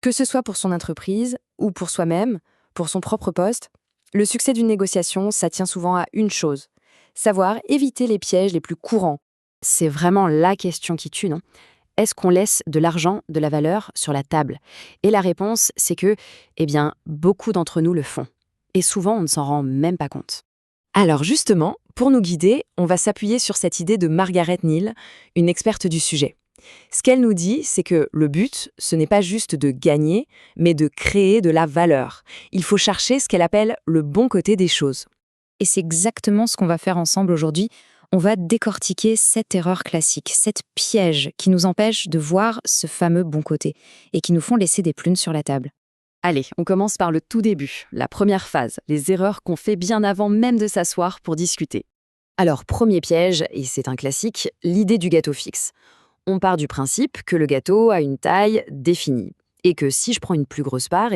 Que ce soit pour son entreprise ou pour soi-même, pour son propre poste, le succès d'une négociation, ça tient souvent à une chose: savoir éviter les pièges les plus courants. C'est vraiment la question qui tue, non? Est-ce qu'on laisse de l'argent, de la valeur sur la table? Et la réponse, c'est que, beaucoup d'entre nous le font. Et souvent, on ne s'en rend même pas compte. Alors justement, pour nous guider, on va s'appuyer sur cette idée de Margaret Neal, une experte du sujet. Ce qu'elle nous dit, c'est que le but, ce n'est pas juste de gagner, mais de créer de la valeur. Il faut chercher ce qu'elle appelle le bon côté des choses. Et c'est exactement ce qu'on va faire ensemble aujourd'hui. On va décortiquer cette erreur classique, cette piège qui nous empêche de voir ce fameux bon côté et qui nous font laisser des plumes sur la table. Allez, on commence par le tout début, la première phase, les erreurs qu'on fait bien avant même de s'asseoir pour discuter. Alors, premier piège, et c'est un classique, l'idée du gâteau fixe. On part du principe que le gâteau a une taille définie et que si je prends une plus grosse part,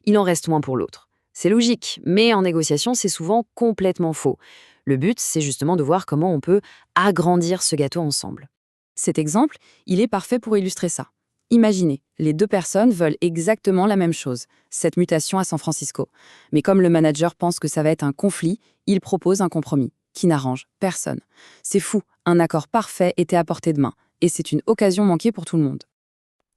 il en reste moins pour l'autre. C'est logique, mais en négociation, c'est souvent complètement faux. Le but, c'est justement de voir comment on peut agrandir ce gâteau ensemble. Cet exemple, il est parfait pour illustrer ça. Imaginez, les deux personnes veulent exactement la même chose, cette mutation à San Francisco. Mais comme le manager pense que ça va être un conflit, il propose un compromis qui n'arrange personne. C'est fou, un accord parfait était à portée de main, et c'est une occasion manquée pour tout le monde.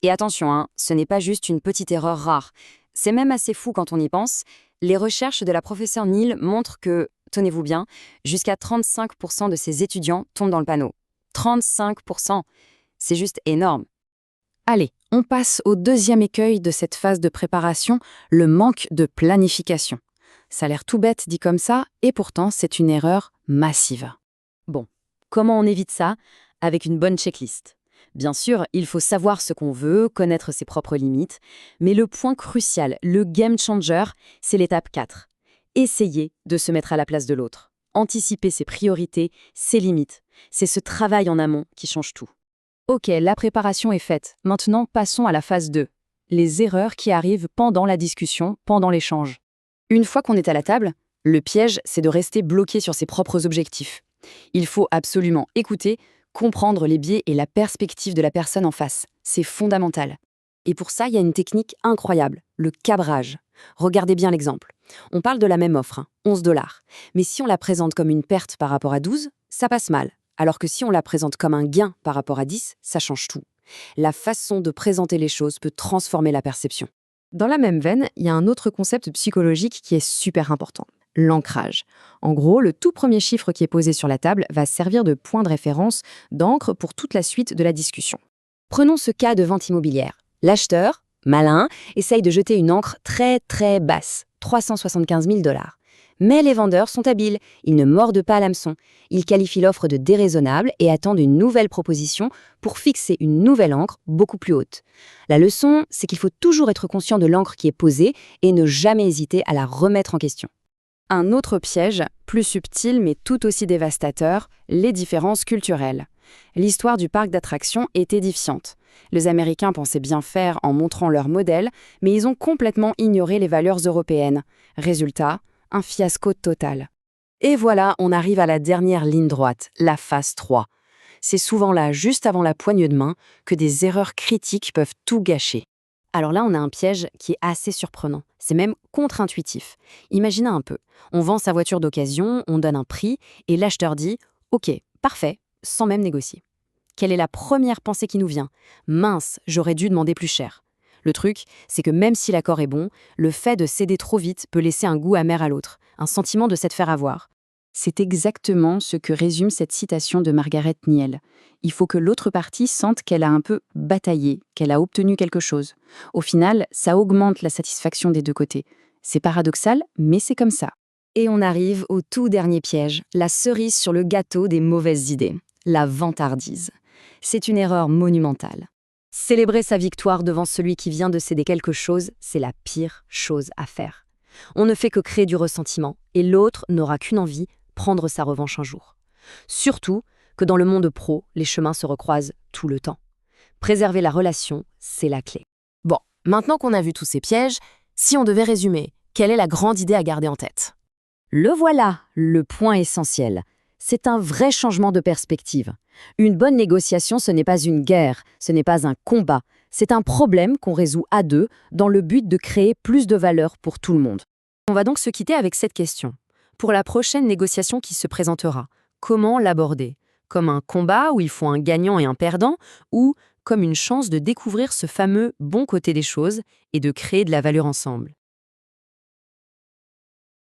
Et attention, ce n'est pas juste une petite erreur rare. C'est même assez fou quand on y pense. Les recherches de la professeure Neal montrent que, tenez-vous bien, jusqu'à 35% de ses étudiants tombent dans le panneau. 35%! C'est juste énorme. Allez, on passe au deuxième écueil de cette phase de préparation, le manque de planification. Ça a l'air tout bête dit comme ça, et pourtant c'est une erreur massive. Bon, comment on évite ça? Avec une bonne checklist. Bien sûr, il faut savoir ce qu'on veut, connaître ses propres limites, mais le point crucial, le game changer, c'est l'étape 4. Essayer de se mettre à la place de l'autre. Anticiper ses priorités, ses limites. C'est ce travail en amont qui change tout. Ok, la préparation est faite. Maintenant, passons à la phase 2. Les erreurs qui arrivent pendant la discussion, pendant l'échange. Une fois qu'on est à la table, le piège, c'est de rester bloqué sur ses propres objectifs. Il faut absolument écouter, comprendre les biais et la perspective de la personne en face. C'est fondamental. Et pour ça, il y a une technique incroyable, le cabrage. Regardez bien l'exemple. On parle de la même offre, 11 $. Mais si on la présente comme une perte par rapport à 12, ça passe mal. Alors que si on la présente comme un gain par rapport à 10, ça change tout. La façon de présenter les choses peut transformer la perception. Dans la même veine, il y a un autre concept psychologique qui est super important, l'ancrage. En gros, le tout premier chiffre qui est posé sur la table va servir de point de référence, d'encre pour toute la suite de la discussion. Prenons ce cas de vente immobilière. L'acheteur, malin, essaye de jeter une encre très très basse, 375 000 $. Mais les vendeurs sont habiles, ils ne mordent pas à l'hameçon. Ils qualifient l'offre de déraisonnable et attendent une nouvelle proposition pour fixer une nouvelle encre beaucoup plus haute. La leçon, c'est qu'il faut toujours être conscient de l'encre qui est posée et ne jamais hésiter à la remettre en question. Un autre piège, plus subtil mais tout aussi dévastateur, les différences culturelles. L'histoire du parc d'attractions est édifiante. Les Américains pensaient bien faire en montrant leur modèle, mais ils ont complètement ignoré les valeurs européennes. Résultat, un fiasco total. Et voilà, on arrive à la dernière ligne droite, la phase 3. C'est souvent là, juste avant la poignée de main, que des erreurs critiques peuvent tout gâcher. Alors là, on a un piège qui est assez surprenant. C'est même contre-intuitif. Imaginez un peu. On vend sa voiture d'occasion, on donne un prix, et l'acheteur dit « Ok, parfait », sans même négocier. Quelle est la première pensée qui nous vient? Mince, j'aurais dû demander plus cher. Le truc, c'est que même si l'accord est bon, le fait de céder trop vite peut laisser un goût amer à l'autre, un sentiment de s'être fait avoir. C'est exactement ce que résume cette citation de Margaret Neal. Il faut que l'autre partie sente qu'elle a un peu bataillé, qu'elle a obtenu quelque chose. Au final, ça augmente la satisfaction des deux côtés. C'est paradoxal, mais c'est comme ça. Et on arrive au tout dernier piège, la cerise sur le gâteau des mauvaises idées, la vantardise. C'est une erreur monumentale. Célébrer sa victoire devant celui qui vient de céder quelque chose, c'est la pire chose à faire. On ne fait que créer du ressentiment, et l'autre n'aura qu'une envie, prendre sa revanche un jour. Surtout que dans le monde pro, les chemins se recroisent tout le temps. Préserver la relation, c'est la clé. Bon, maintenant qu'on a vu tous ces pièges, si on devait résumer, quelle est la grande idée à garder en tête? Le voilà, le point essentiel. C'est un vrai changement de perspective. Une bonne négociation, ce n'est pas une guerre, ce n'est pas un combat, C'est un problème qu'on résout à deux dans le but de créer plus de valeur pour tout le monde. On va donc se quitter avec cette question. Pour la prochaine négociation qui se présentera, comment l'aborder? Comme un combat où il faut un gagnant et un perdant, ou comme une chance de découvrir ce fameux bon côté des choses et de créer de la valeur ensemble?